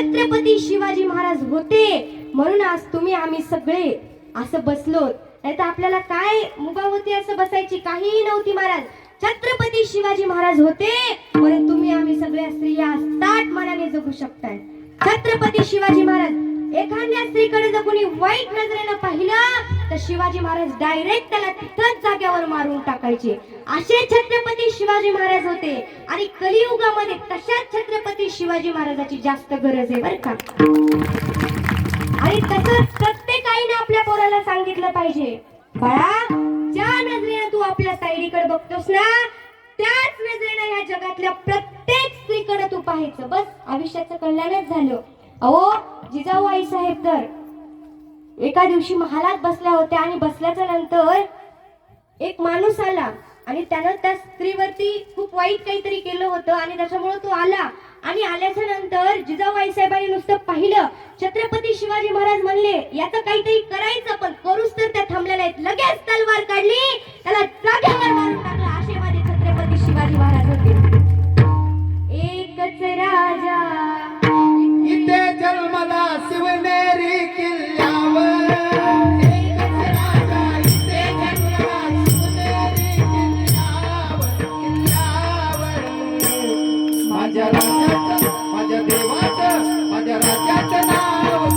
छत्रपती शिवाजी महाराज होते म्हणून आज तुम्ही आम्ही सगळे असं बसलो. नाही तर आपल्याला काय मुभा होती असं बसायची, काहीही नव्हती. महाराज छत्रपती शिवाजी महाराज होते म्हणून तुम्ही आम्ही सगळ्या स्त्रिया ताट मनाने जगू शकताय. छत्रपती शिवाजी महाराज एखाद्या स्त्रीकडे जर कोणी वाईट नजरेनं पाहिलं तर शिवाजी महाराज डायरेक्ट त्याला तिथंच जाग्यावर मारून टाकायचे. असे छत्रपती शिवाजी महाराज होते आणि कलियुगामध्ये तशाच छत्रपती शिवाजी महाराजाची जास्त गरज आहे बरं का. आणि तसंच प्रत्येक आईने आपल्या पोराला सांगितलं पाहिजे, बाळा ज्या नजरेनं तू आपल्या ताईडीकडे बघतोस ना त्याच नजरेनं या जगातल्या प्रत्येक स्त्रीकडे तू पाहायचं. बस आयुष्याचं कल्याणच झालं. अहो जिजाऊ आई साहेब तर एका दिवशी महालात बसल्या होत्या आणि बसल्याच्या नंतर एक माणूस आला आणि त्यानं त्या स्त्रीवरती खूप वाईट काहीतरी केलं होतं आणि त्याच्यामुळे तो आला. आणि आल्याच्या नंतर जिजाऊ आई साहेबांनी नुसतं पाहिलं. छत्रपती शिवाजी महाराज म्हणले याचं काहीतरी करायचं, पण करूच तर त्या थांबलेल्या आहेत. लगेच तलवार काढली, त्याला जागेवर मारून टाकलं. असे माझे छत्रपती शिवाजी महाराज होते. एकच राजा इथे जन्मला शिवनेरी किल्ल्यावर, एकच राजा इथे जन्मला शिवनेरी किल्ल्यावर, किल्ल्यावर. माझ्या राजाचं, माझ्या देवाचं, माझ्या राजाचं नाव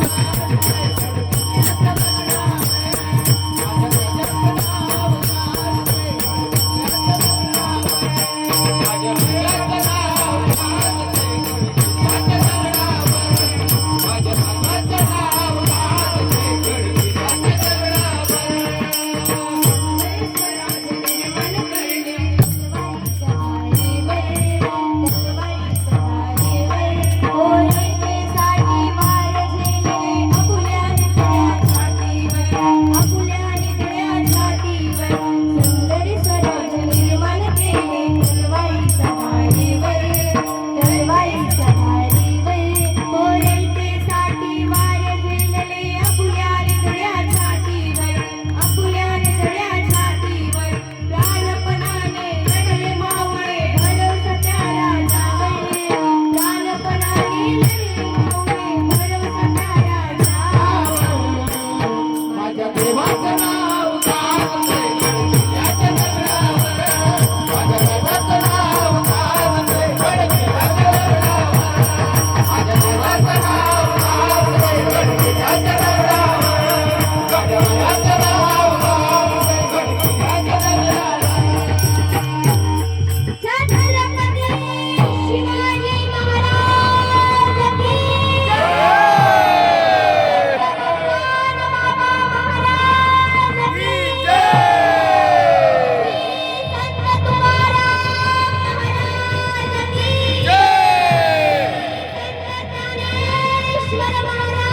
महाराज